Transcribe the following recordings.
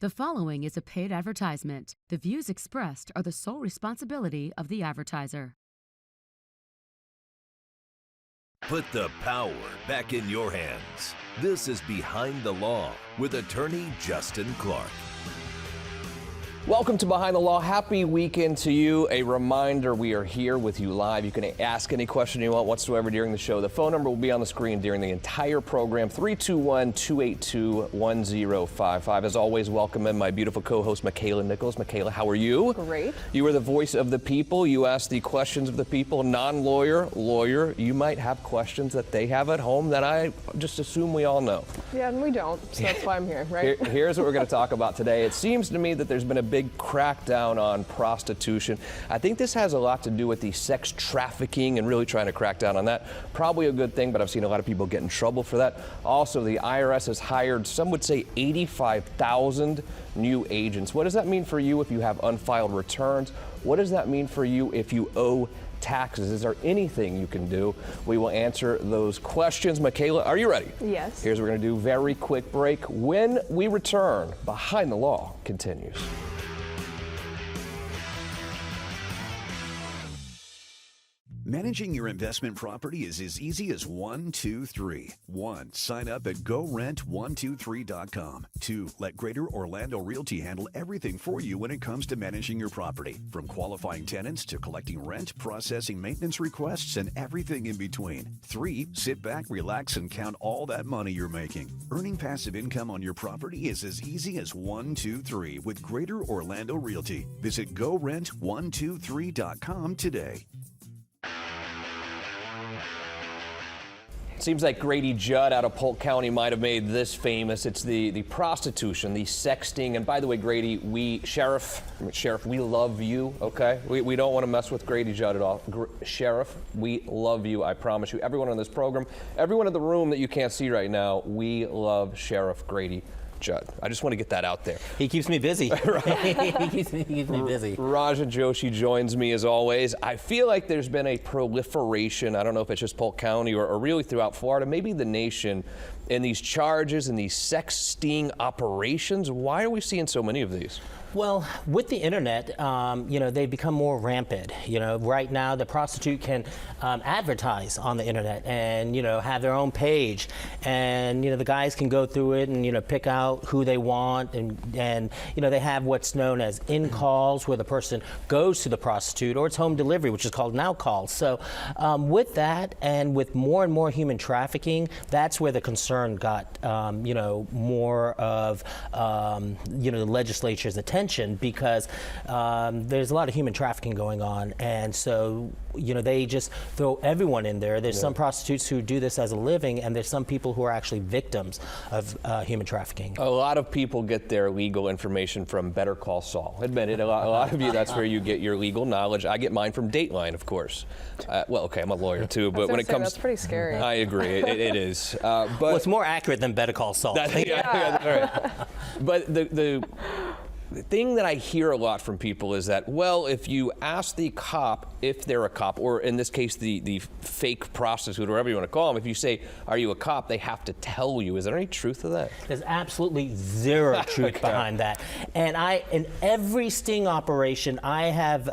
The following is a paid advertisement. The views expressed are the sole responsibility of the advertiser. Put the power back in your hands. This is Behind the Law with attorney Justin Clark. Welcome to Behind the Law. Happy weekend to you. A reminder, we are here with you live. You can ask any question you want whatsoever during the show. The phone number will be on the screen during the entire program, 321-282-1055. As always, welcome in my beautiful co-host, Makaila Nichols. Makaila, how are you? Great. You are the voice of the people. You ask the questions of the people. Non-lawyer, lawyer. You might have questions that they have at home that I just assume we all know. Yeah, and we don't, so that's why I'm here, right? Here's what we're going to talk about today. It seems to me that there's been a big crackdown on prostitution. I think this has a lot to do with the sex trafficking and really trying to crack down on that. Probably a good thing, but I've seen a lot of people get in trouble for that. Also, the IRS has hired, some would say, 85,000 new agents. What does that mean for you if you have unfiled returns? What does that mean for you if you owe taxes? Is there anything you can do? We will answer those questions. Makaila, are you ready? Yes. Here's what we're going to do. Very quick break. When we return, Behind the Law continues. Managing your investment property is as easy as 1, 2, 3. 1. Sign up at GoRent123.com. 2. Let Greater Orlando Realty handle everything for you when it comes to managing your property. From qualifying tenants to collecting rent, processing maintenance requests, and everything in between. 3. Sit back, relax, and count all that money you're making. Earning passive income on your property is as easy as 1, 2, 3 with Greater Orlando Realty. Visit GoRent123.com today. Seems like Grady Judd out of Polk County might have made this famous. It's the prostitution, the sexting. And by the way, Grady, Sheriff, we love you, okay? We don't want to mess with Grady Judd at all. Sheriff, we love you, I promise you. Everyone on this program, everyone in the room that you can't see right now, we love Sheriff Grady Judd. I just want to get that out there. He keeps me busy. He keeps me busy. Rajan Joshi joins me as always. I feel like there's been a proliferation, I don't know if it's just Polk County or really throughout Florida, maybe the nation, in these charges and these sex sting operations. Why are we seeing so many of these? Well, with the internet, they've become more rampant. Right now the prostitute can advertise on the internet and, have their own page. And, the guys can go through it and, pick out who they want. And they have what's known as in-calls where the person goes to the prostitute, or it's home delivery, which is called now calls. So with that and with more and more human trafficking, that's where the concern got, more of, the legislature's attention. Because there's a lot of human trafficking going on, and so they just throw everyone in there. There's some prostitutes who do this as a living, and there's some people who are actually victims of human trafficking. A lot of people get their legal information from Better Call Saul. Admit it, a lot of you, that's where you get your legal knowledge. I get mine from Dateline, of course. I'm a lawyer too, but when it comes, that's pretty scary. I agree, it is. But it's more accurate than Better Call Saul. That's right. But the thing that I hear a lot from people is that, well, if you ask the cop if they're a cop, or in this case, the fake prostitute, or whatever you want to call them, if you say, are you a cop, they have to tell you. Is there any truth to that? There's absolutely zero truth behind that. And in every sting operation I have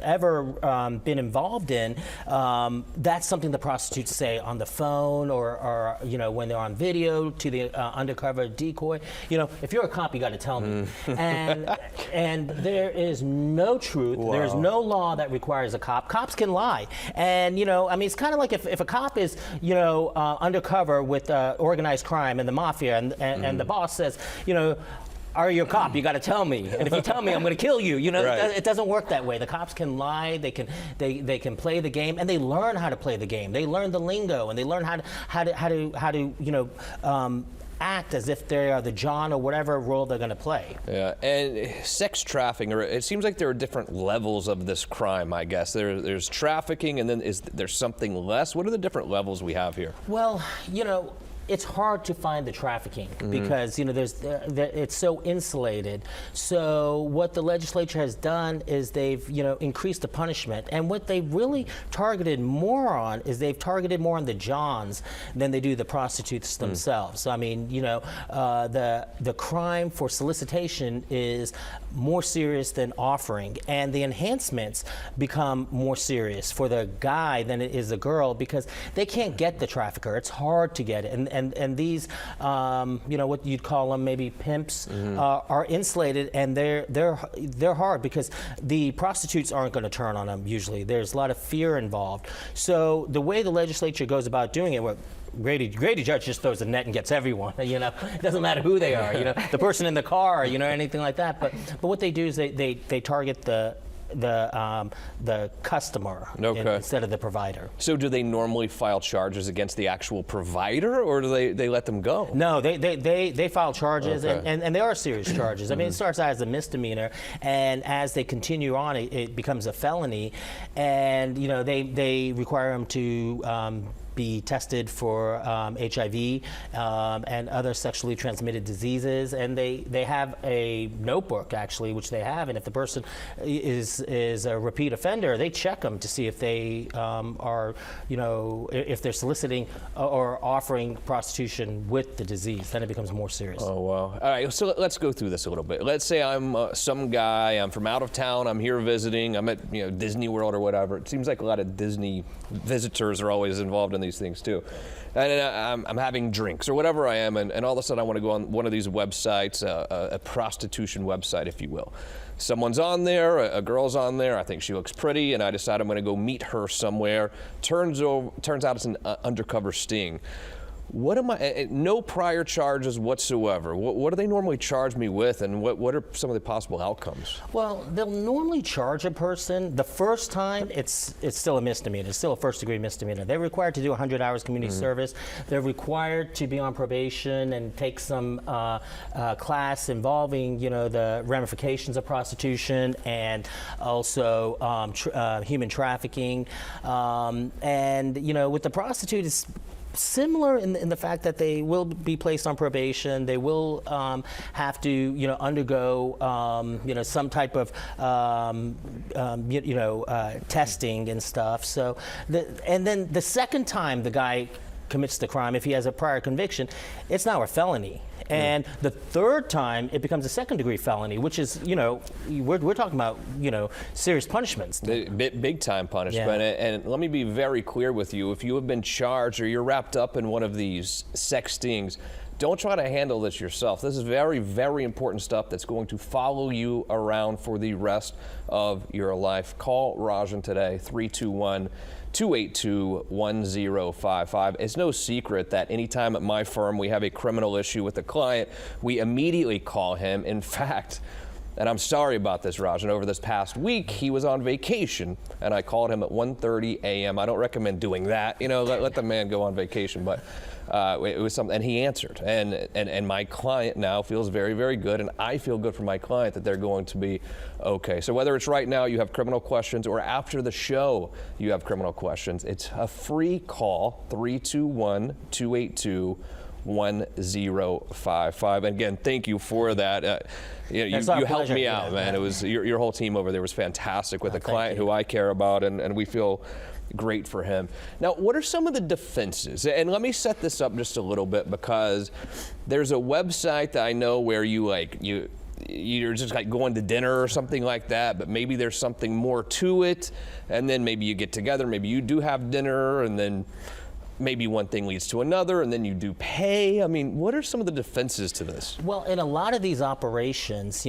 ever been involved in, that's something the prostitutes say on the phone or when they're on video to the undercover decoy. If you're a cop, you got to tell me. And there is no truth. Wow. There is no law that requires a cop. Cops can lie. And, it's kind of like if a cop is, undercover with organized crime and the mafia and the boss says, are you a cop? You got to tell me. And if you tell me, I'm going to kill you. Right. It doesn't work that way. The cops can lie. They can play the game, and they learn how to play the game. They learn the lingo, and they learn how to act as if they are the John or whatever role they're going to play. Yeah, and sex trafficking, it seems like there are different levels of this crime, I guess. There's trafficking, and then there's something less. What are the different levels we have here? Well, it's hard to find the trafficking because it's so insulated. So what the legislature has done is they've increased the punishment, and what they really targeted more on is they've targeted more on the Johns than they do the prostitutes themselves. I mean, the crime for solicitation is more serious than offering, and the enhancements become more serious for the guy than it is the girl because they can't get the trafficker. It's hard to get it, and these what you'd call them maybe pimps are insulated, and they're hard because the prostitutes aren't going to turn on them usually. There's a lot of fear involved. So the way the legislature goes about doing it, Grady Judge just throws a net and gets everyone. It doesn't matter who they are. The person in the car, anything like that. But what they do is they target the customer instead of the provider. So do they normally file charges against the actual provider, or do they let them go? No, they file charges, and they are serious charges. I mean, it starts out as a misdemeanor, and as they continue on, it becomes a felony, and they require them to be tested for HIV and other sexually transmitted diseases, and they have a notebook actually, which they have, and if the person is a repeat offender, they check them to see if they are, if they're soliciting or offering prostitution with the disease. Then it becomes more serious. Oh wow! All right, so let's go through this a little bit. Let's say I'm some guy, I'm from out of town, I'm here visiting, I'm at Disney World or whatever. It seems like a lot of Disney visitors are always involved in these things too. And I'm having drinks or whatever I am, and all of a sudden I want to go on one of these websites, a prostitution website, if you will. Someone's on there, a girl's on there, I think she looks pretty, and I decide I'm going to go meet her somewhere. Turns out it's an undercover sting. What am I, no prior charges whatsoever. What do they normally charge me with, and what are some of the possible outcomes? Well, they'll normally charge a person the first time. It's still a misdemeanor. It's still a first-degree misdemeanor. They're required to do 100 hours community service. They're required to be on probation and take some class involving, the ramifications of prostitution and also human trafficking. And with the prostitute, it's similar in the fact that they will be placed on probation. They will have to, undergo, some type of, testing and stuff. So, and then the second time the guy commits the crime, if he has a prior conviction, it's now a felony. And the third time, it becomes a second-degree felony, which is, we're talking about, serious punishments. Big-time punishment. Yeah. And let me be very clear with you. If you have been charged or you're wrapped up in one of these sex stings, don't try to handle this yourself. This is very, very important stuff that's going to follow you around for the rest of your life. Call Rajan today, 321-282-1055. It's no secret that anytime at my firm we have a criminal issue with a client, we immediately call him. In fact, and I'm sorry about this, Rajan, over this past week, he was on vacation, and I called him at 1:30 a.m. I don't recommend doing that. Let the man go on vacation, but it was something, and he answered. And my client now feels very, very good, and I feel good for my client that they're going to be okay. So whether it's right now you have criminal questions or after the show you have criminal questions, it's a free call, 321-282-1055. And again, thank you for that. You helped me out, man. It was your whole team over there was fantastic with a client who I care about, and we feel great for him. Now, what are some of the defenses? And let me set this up just a little bit, because there's a website that I know where you're just like going to dinner or something like that, but maybe there's something more to it, and then maybe you get together, maybe you do have dinner, and then maybe one thing leads to another, and then you do pay. I mean, what are some of the defenses to this? Well, in a lot of these operations,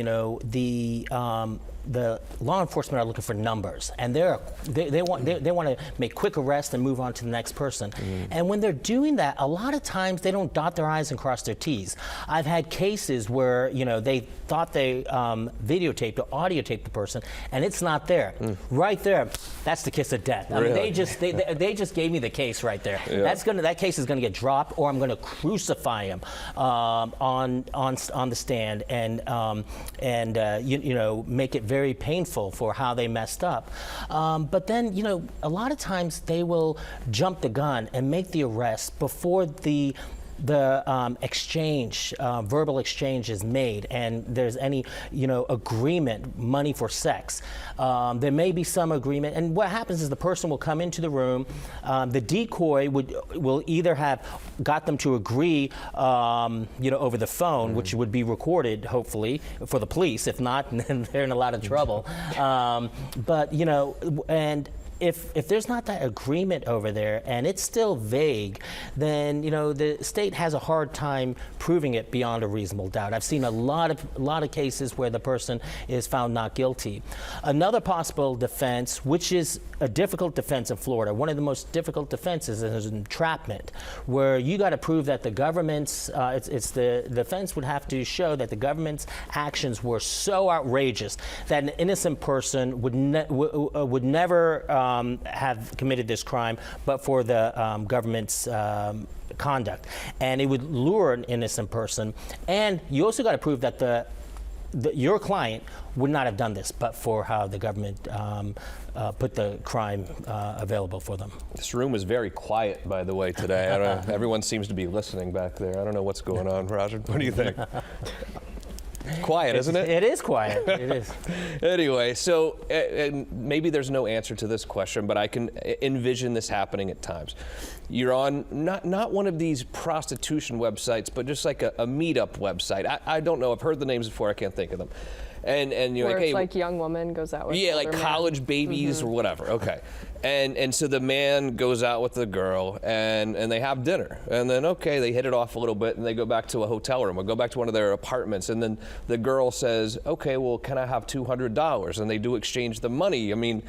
the law enforcement are looking for numbers, and they want to make quick arrests and move on to the next person. And when they're doing that, a lot of times they don't dot their I's and cross their T's. I've had cases where they thought they videotaped or audio taped the person, and it's not there. Right there, that's the kiss of death. I mean, they just gave me the case right there. Yeah. That case is gonna get dropped, or I'm gonna crucify him on the stand and make it very painful for how they messed up. But then, a lot of times they will jump the gun and make the arrest before the the exchange, verbal exchange is made, and there's any, agreement, money for sex, there may be some agreement. And what happens is the person will come into the room. The decoy will either have got them to agree, over the phone, which would be recorded, hopefully, for the police. If not, then they're in a lot of trouble. And if there's not that agreement over there and it's still vague, then the state has a hard time proving it beyond a reasonable doubt. I've seen a lot of cases where the person is found not guilty. Another possible defense, which is a difficult defense in Florida, one of the most difficult defenses is entrapment, where you got to prove that the government's the defense would have to show that the government's actions were so outrageous that an innocent person would never have committed this crime, but for the government's conduct, and it would lure an innocent person. And you also got to prove that your client would not have done this, but for how the government put the crime available for them. This room is very quiet, by the way, today. I don't know, everyone seems to be listening back there. I don't know what's going on, Rajan. What do you think? Quiet, isn't it? It is quiet. It is. Anyway, so and maybe there's no answer to this question, but I can envision this happening at times. You're on not one of these prostitution websites, but just like a meetup website. I don't know. I've heard the names before. I can't think of them. And you're where like, it's hey, like young woman goes out with like older college man. babies or whatever. Okay. And so the man goes out with the girl and they have dinner. And then, they hit it off a little bit and they go back to a hotel room or go back to one of their apartments. And then the girl says, okay, well, can I have $200? And they do exchange the money. I mean,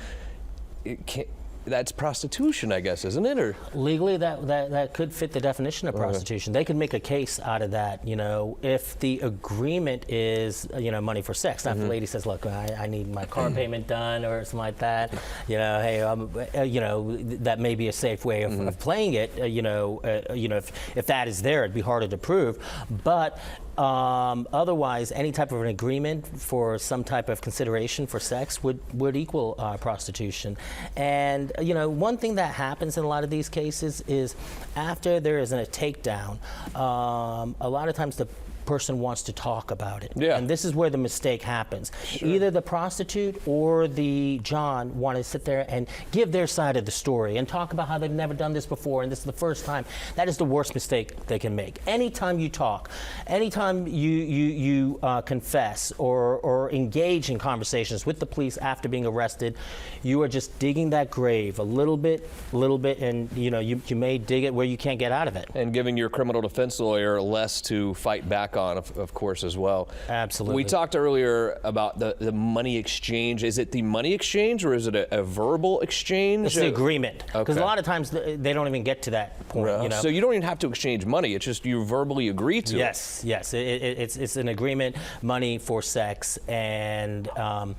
that's prostitution, I guess, isn't it? Or legally, that could fit the definition of prostitution. They could make a case out of that, if the agreement is, money for sex. Now, if the lady says, look, I need my car payment done or something like that, hey, that may be a safe way of playing it. If that is there, it'd be harder to prove. But otherwise, any type of an agreement for some type of consideration for sex would equal prostitution. And one thing that happens in a lot of these cases is after there is a takedown, a lot of times the person wants to talk about it. Yeah. And this is where the mistake happens. Sure. Either the prostitute or the John want to sit there and give their side of the story and talk about how they've never done this before and this is the first time. That is the worst mistake they can make. Anytime you talk, anytime you confess or engage in conversations with the police after being arrested, you are just digging that grave a little bit, and you may dig it where you can't get out of it. And giving your criminal defense lawyer less to fight back on, of course, as well. Absolutely. We talked earlier about the money exchange. Is it the money exchange or is it a verbal exchange? It's the agreement. Because a lot of times they don't even get to that point. So you don't even have to exchange money. It's just you verbally agree to it. Yes. It's an agreement, money for sex. And, a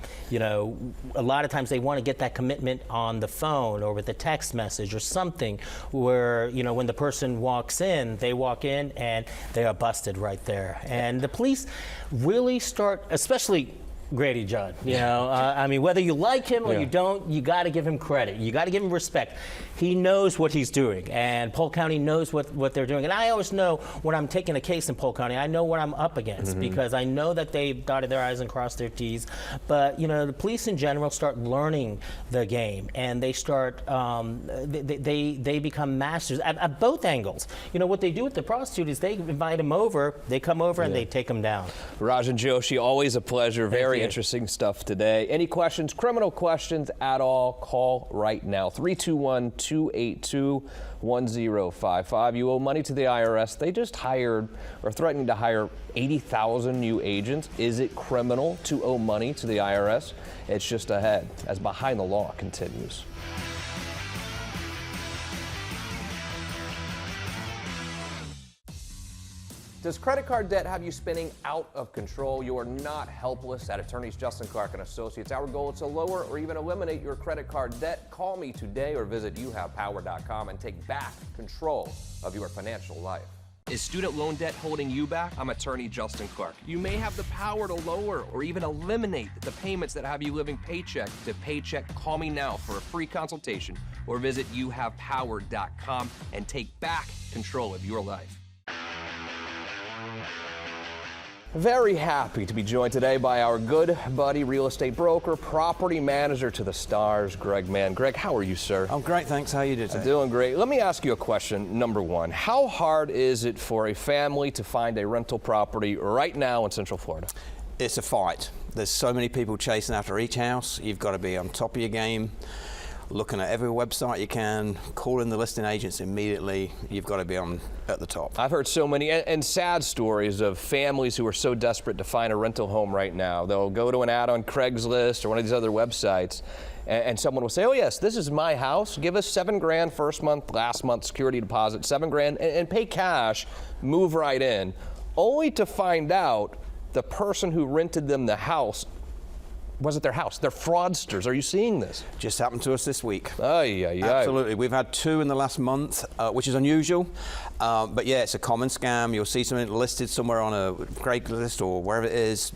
lot of times they want to get that commitment on the phone or with a text message or something where, when the person walks in, they walk in and they are busted right there. And the police really start, especially Grady Judd, whether you like him or you don't, you got to give him credit. You got to give him respect. He knows what he's doing, and Polk County knows what they're doing. And I always know when I'm taking a case in Polk County, I know what I'm up against because I know that they've dotted their I's and crossed their T's. But, the police in general start learning the game, and they start, they become masters at both angles. What they do with the prostitute is they invite them over, they come over and they take them down. Rajan Joshi, always a pleasure. Very interesting stuff today. Any questions, criminal questions at all, call right now. 321-282-1055. You owe money to the IRS. They just hired or threatening to hire 80,000 new agents. Is it criminal to owe money to the IRS? It's just ahead as Behind the Law continues. Does credit card debt have you spinning out of control? You are not helpless. At Attorneys Justin Clark and Associates, our goal is to lower or even eliminate your credit card debt. Call me today or visit youhavepower.com and take back control of your financial life. Is student loan debt holding you back? I'm Attorney Justin Clark. You may have the power to lower or even eliminate the payments that have you living paycheck to paycheck. Call me now for a free consultation or visit youhavepower.com and take back control of your life. Very happy to be joined today by our good buddy, real estate broker, property manager to the stars, Greg Mann. Greg, how are you, sir? I'm great, thanks. How are you doing today? I'm doing great. Let me ask you a question. Number one, how hard is it for a family to find a rental property right now in Central Florida? It's a fight. There's so many people chasing after each house. You've got to be on top of your game, looking at every website you can, calling the listing agents immediately. You've got to be on at the top. I've heard so many and sad stories of families who are so desperate to find a rental home right now. They'll go to an ad on Craigslist or one of these other websites, and someone will say, oh yes, this is my house. Give us $7,000 first month, last month security deposit, $7,000, and pay cash, move right in, only to find out the person who rented them the house wasn't their house. They're fraudsters. Are you seeing this? Just happened to us this week. Absolutely. We've had 2 in the last month, which is unusual. But yeah, it's a common scam. You'll see something listed somewhere on a Craigslist or wherever it is.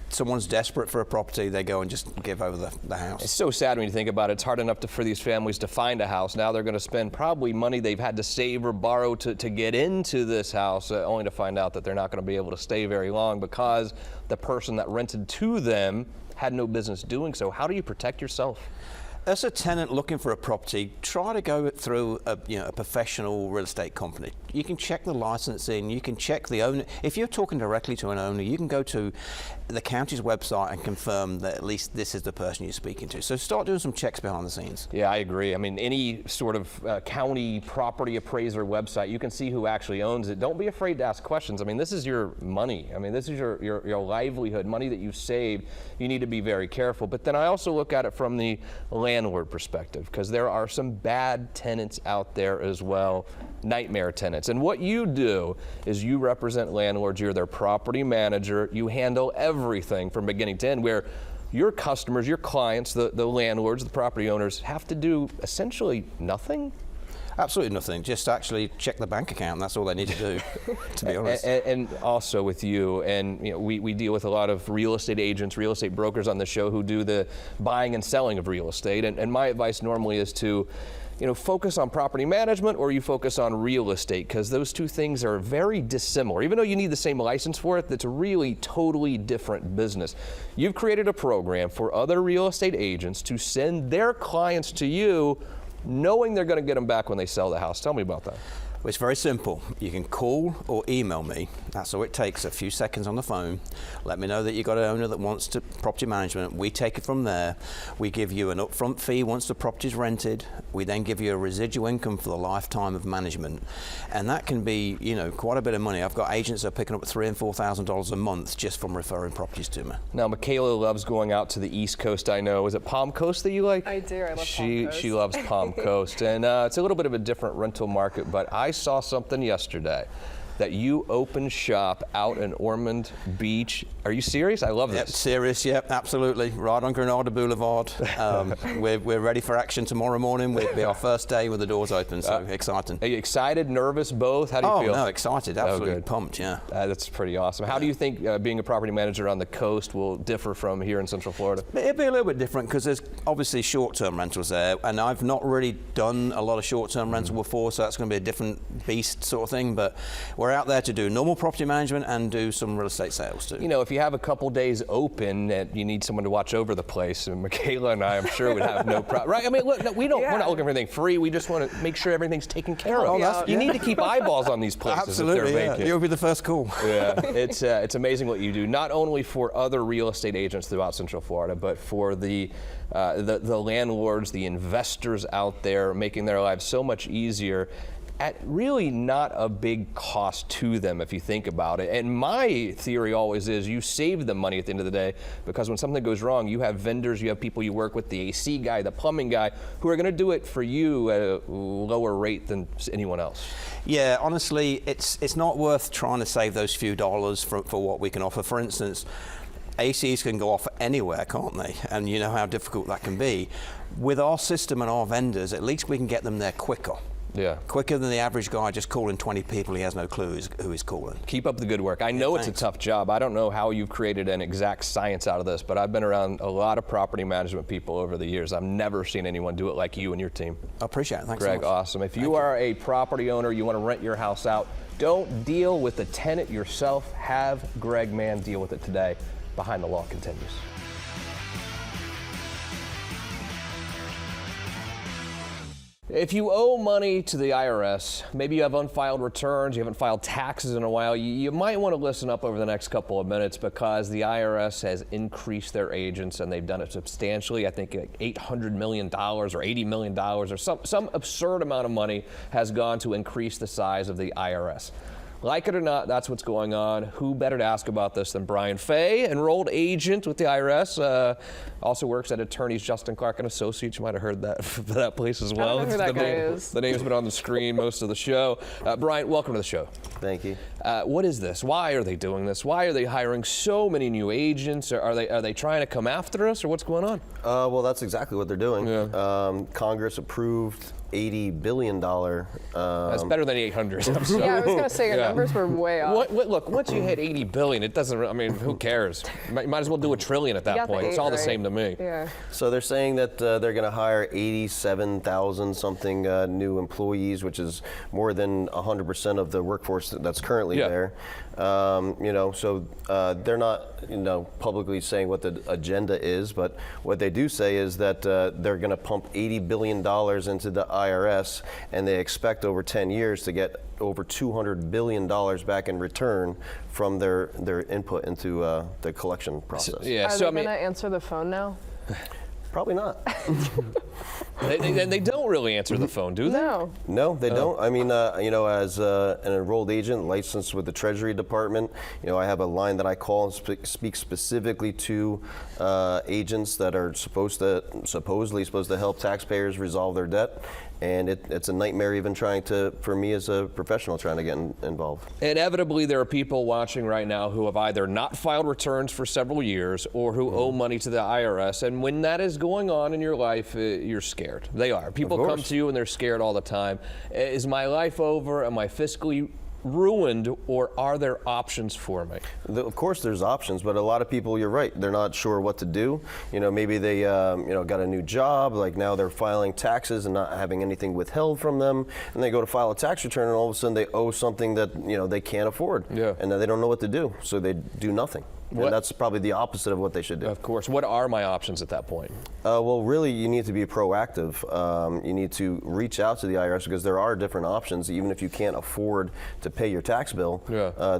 Someone's desperate for a property, they go and just give over the house. It's so sad when you think about it. It's hard enough for these families to find a house. Now they're going to spend probably money they've had to save or borrow to get into this house, only to find out that they're not going to be able to stay very long because the person that rented to them had no business doing so. How do you protect yourself? As a tenant looking for a property, try to go through a professional real estate company. You can check the licensing, you can check the owner. If you're talking directly to an owner, you can go to the county's website and confirm that at least this is the person you're speaking to. So start doing some checks behind the scenes. Yeah, I agree. I mean, any sort of county property appraiser website, you can see who actually owns it. Don't be afraid to ask questions. I mean, this is your money. I mean, this is your livelihood, money that you've saved. You need to be very careful. But then I also look at it from the landlord perspective, because there are some bad tenants out there as well, nightmare tenants. And what you do is you represent landlords. You're their property manager. You handle everything from beginning to end, where your customers, your clients, the landlords, the property owners have to do essentially nothing. Absolutely nothing. Just actually check the bank account. That's all they need to do, to be honest. And also with you, and we deal with a lot of real estate agents, real estate brokers on the show who do the buying and selling of real estate. And my advice normally is to focus on property management, or you focus on real estate, because those two things are very dissimilar. Even though you need the same license for it, that's a really totally different business. You've created a program for other real estate agents to send their clients to you, knowing they're going to get them back when they sell the house. Tell me about that. Well, it's very simple. You can call or email me. That's all it takes, a few seconds on the phone. Let me know that you've got an owner that wants property management. We take it from there. We give you an upfront fee once the property's rented. We then give you a residual income for the lifetime of management. And that can be, quite a bit of money. I've got agents that are picking up $3,000 and $4,000 a month just from referring properties to me. Now, Makaila loves going out to the East Coast, I know. Is it Palm Coast that you like? I do. I love Palm Coast. She loves Palm Coast. And it's a little bit of a different rental market, but I saw something yesterday that you opened shop out in Ormond Beach. Are you serious? I love this. Yep, serious, yep, absolutely. Right on Granada Boulevard. We're ready for action tomorrow morning. We'll be our first day with the doors open, so exciting. Are you excited, nervous, both? How do you feel? Oh, no, excited, absolutely pumped, yeah. That's pretty awesome. How do you think being a property manager on the coast will differ from here in Central Florida? It'll be a little bit different because there's obviously short-term rentals there, and I've not really done a lot of short-term rental before, so that's going to be a different beast sort of thing, but we're out there to do normal property management and do some real estate sales too. If you have a couple days open and you need someone to watch over the place, and Makaila and I, I'm sure, would have no problem. Right? I mean, look, no, we're not looking for anything free. We just want to make sure everything's taken care of. You need to keep eyeballs on these places. Absolutely, if they're vacant. You'll be the first call. Yeah, it's amazing what you do, not only for other real estate agents throughout Central Florida, but for the landlords, the investors out there, making their lives so much easier at really not a big cost to them if you think about it. And my theory always is you save them money at the end of the day, because when something goes wrong, you have vendors, you have people you work with, the AC guy, the plumbing guy, who are going to do it for you at a lower rate than anyone else. Yeah, honestly, it's not worth trying to save those few dollars for what we can offer. For instance, ACs can go off anywhere, can't they? And you know how difficult that can be. With our system and our vendors, at least we can get them there quicker. Yeah. Quicker than the average guy just calling 20 people he has no clue who he's calling. Keep up the good work. I know it's thanks. a tough job. I don't know how you've created an exact science out of this, but I've been around a lot of property management people over the years. I've never seen anyone do it like you and your team. I appreciate it. Thanks Greg, so much. awesome. If you are a property owner, you want to rent your house out, don't deal with the tenant yourself. Have Greg Mann deal with it today. Behind the Law continues. If you owe money to the IRS, maybe you have unfiled returns, you haven't filed taxes in a while, you might want to listen up over the next couple of minutes because the IRS has increased their agents and they've done it substantially. I think like $800 million or $80 million or some absurd amount of money has gone to increase the size of the IRS. Like it or not, that's what's going on. Who better to ask about this than Brian Fay, enrolled agent with the IRS, also works at attorneys Justin Clark and Associates. You might have heard that that place as well. I don't know who that guy is. The name's been on the screen most of the show. Brian, welcome to the show. Thank you. What is this? Why are they doing this? Why are they hiring so many new agents? Are they trying to come after us, or what's going on? Well, that's exactly what they're doing. Yeah. Congress approved $80 billion. That's better than 800. I'm sorry. Yeah, I was going to say your numbers were way off. Look, once you hit 80 billion, it doesn't. I mean, who cares? Might as well do a trillion at You that got the point. It's eight all the right. same to me. Yeah. So they're saying that they're going to hire 87,000 something new employees, which is more than 100% of the workforce that's currently Yeah. there. So they're not, publicly saying what the agenda is, but what they do say is that they're going to pump $80 billion into the IRS, and they expect over 10 years to get over $200 billion back in return from their input into the collection process. Yeah. Are So they I mean, going to answer the phone now? Probably not. they don't really answer the phone, do they? No. No, they don't. I mean, as an enrolled agent licensed with the Treasury Department, I have a line that I call and speak specifically to agents that are supposedly supposed to help taxpayers resolve their debt. And it's a nightmare even for me as a professional trying to get involved. Inevitably, there are people watching right now who have either not filed returns for several years or who owe money to the IRS. And when that is going on in your life, you're scared. They are. People come to you and they're scared all the time. Is my life over? Am I fiscally ruined, or are there options for me? Of course there's options, but a lot of people, you're right, they're not sure what to do. Maybe they got a new job, like now they're filing taxes and not having anything withheld from them, and they go to file a tax return and all of a sudden they owe something that they can't afford. Yeah. And then they don't know what to do, so they do nothing. And that's probably the opposite of what they should do. Of course. What are my options at that point? Well, really, you need to be proactive. You need to reach out to the IRS because there are different options. Even if you can't afford to pay your tax bill,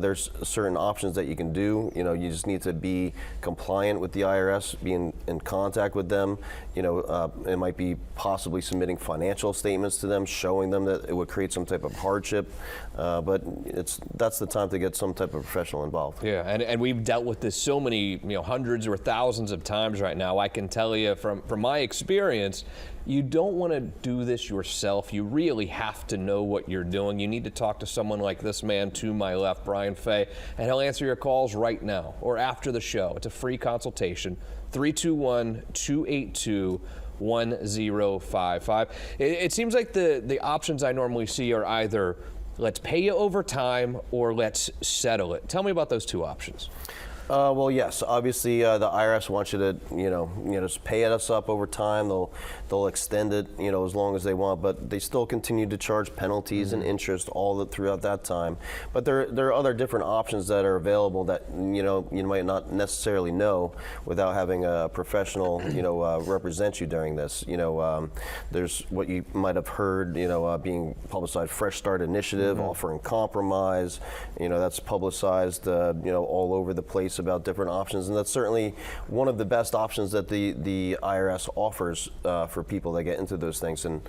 there's certain options that you can do. You just need to be compliant with the IRS, be in contact with them. It might be possibly submitting financial statements to them, showing them that it would create some type of hardship. But that's the time to get some type of professional involved. Yeah, and we've dealt with this so many, hundreds or thousands of times right now. I can tell you from my experience, you don't want to do this yourself. You really have to know what you're doing. You need to talk to someone like this man to my left, Brian Fay, and he'll answer your calls right now or after the show. It's a free consultation, 321-282-1055. It seems like the options I normally see are either let's pay you over time or let's settle it. Tell me about those two options. Well, yes. Obviously, the IRS wants you to, just pay us up over time. They'll extend it, as long as they want, but they still continue to charge penalties and interest throughout that time. But there are other different options that are available that you might not necessarily know without having a professional, represent you during this. There's what you might have heard, being publicized, Fresh Start Initiative, offering compromise. That's publicized, all over the place about different options, and that's certainly one of the best options that the IRS offers for people that get into those things. And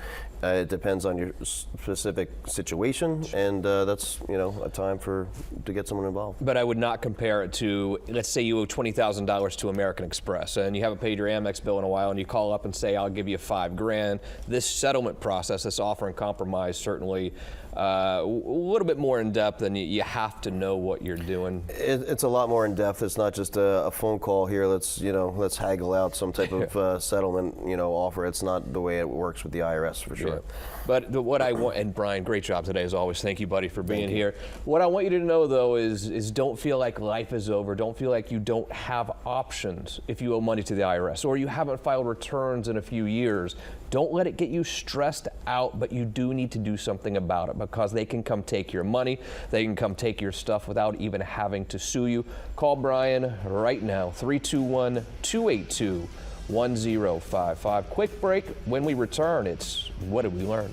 it depends on your specific situation, and that's a time to get someone involved. But I would not compare it to, let's say you owe $20,000 to American Express and you haven't paid your Amex bill in a while, and you call up and say, I'll give you $5,000. This settlement process, this offer and compromise, certainly a little bit more in depth, and you have to know what you're doing. It's a lot more in depth. It's not just a phone call here. Let's haggle out some type of settlement offer. It's not the way it works with the IRS for sure. But what I want, and Brian, great job today as always. Thank you, buddy, for being here. What I want you to know though is don't feel like life is over. Don't feel like you don't have options if you owe money to the IRS or you haven't filed returns in a few years. Don't let it get you stressed out, but you do need to do something about it because they can come take your money. They can come take your stuff without even having to sue you. Call Brian right now, 321-282-1055. Quick break. When we return, it's What Did We Learn?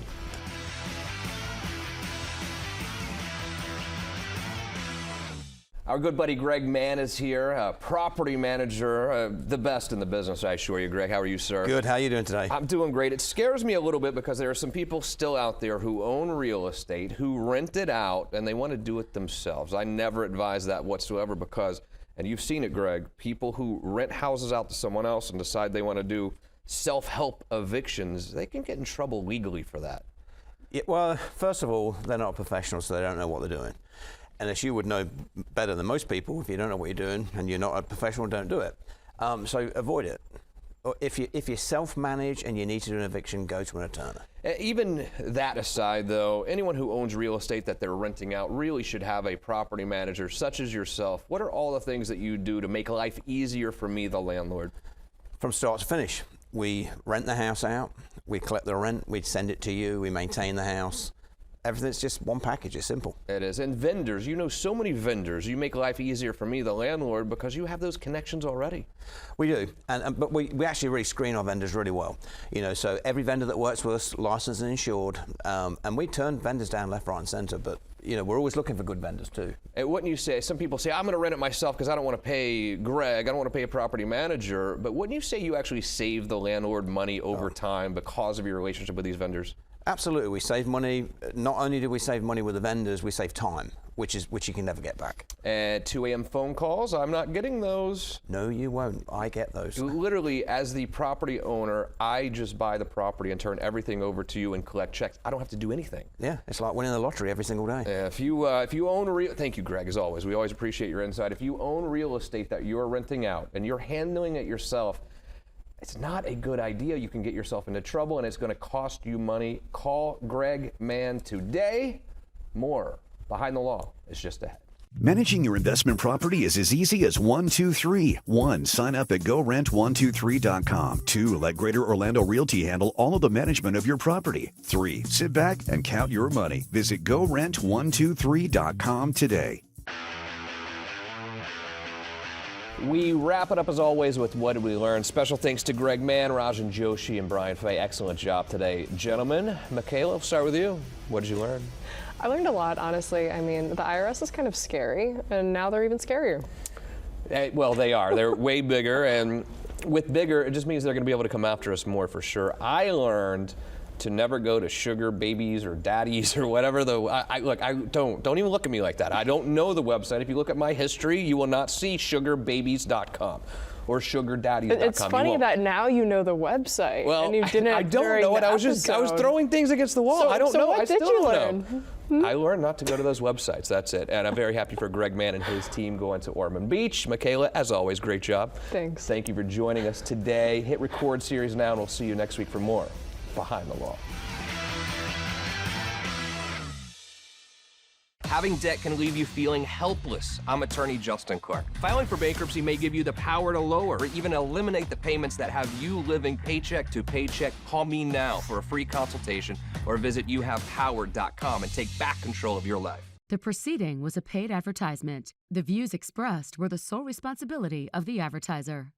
Our good buddy Greg Mann is here, property manager, the best in the business, I assure you. Greg, how are you, sir? Good. How are you doing today? I'm doing great. It scares me a little bit because there are some people still out there who own real estate, who rent it out, and they want to do it themselves. I never advise that whatsoever because, and you've seen it, Greg, people who rent houses out to someone else and decide they want to do self-help evictions, they can get in trouble legally for that. Yeah, well, first of all, they're not professionals, so they don't know what they're doing. And as you would know better than most people, if you don't know what you're doing and you're not a professional, don't do it. So avoid it. Or if you self-manage and you need to do an eviction, go to an attorney. Even that aside, though, anyone who owns real estate that they're renting out really should have a property manager such as yourself. What are all the things that you do to make life easier for me, the landlord? From start to finish, we rent the house out, we collect the rent, we send it to you, we maintain the house. Everything's just one package. It's simple. It is. And vendors, you know so many vendors. You make life easier for me, the landlord, because you have those connections already. We do. But we actually really screen our vendors really well. So every vendor that works with us, licensed and insured, and we turn vendors down left, right, and center. But, we're always looking for good vendors too. And wouldn't you say, some people say, I'm going to rent it myself because I don't want to pay Greg, I don't want to pay a property manager. But wouldn't you say you actually save the landlord money over time because of your relationship with these vendors? Absolutely, we save money. Not only do we save money with the vendors, we save time, which you can never get back. And 2 a.m. phone calls, I'm not getting those. No, you won't. I get those. Literally, as the property owner, I just buy the property and turn everything over to you and collect checks. I don't have to do anything. Yeah, it's like winning the lottery every single day. If you own thank you, Greg, as always. We always appreciate your insight. If you own real estate that you're renting out and you're handling it yourself, it's not a good idea. You can get yourself into trouble and it's going to cost you money. Call Greg Mann today. More Behind the Law is just ahead. Managing your investment property is as easy as 1, 2, 3. 1. Sign up at GoRent123.com. 2. Let Greater Orlando Realty handle all of the management of your property. 3. Sit back and count your money. Visit GoRent123.com today. We wrap it up as always with What Did We Learn? Special thanks to Greg Mann, Rajan Joshi, and Brian Fay. Excellent job today. Gentlemen, Makaila, we'll start with you. What did you learn? I learned a lot, honestly. I mean, the IRS is kind of scary, and now they're even scarier. Well, they are. They're way bigger, and with bigger, it just means they're going to be able to come after us more for sure. I learned to never go to sugar babies or daddies or whatever. Don't even look at me like that. I don't know the website. If you look at my history, you will not see sugarbabies.com or sugardaddies.com. It's funny that now you know the website. Well, and you didn't I don't know it. I was throwing things against the wall. I don't know. What I did still you don't learn? know. I learned not to go to those websites. That's it. And I'm very happy for Greg Mann and his team going to Ormond Beach. Makaila, as always, great job. Thanks. Thank you for joining us today. Hit record series now, and we'll see you next week for more Behind the Law. Having debt can leave you feeling helpless. I'm attorney Justin Clark. Filing for bankruptcy may give you the power to lower or even eliminate the payments that have you living paycheck to paycheck. Call me now for a free consultation or visit youhavepower.com and take back control of your life. The proceeding was a paid advertisement. The views expressed were the sole responsibility of the advertiser.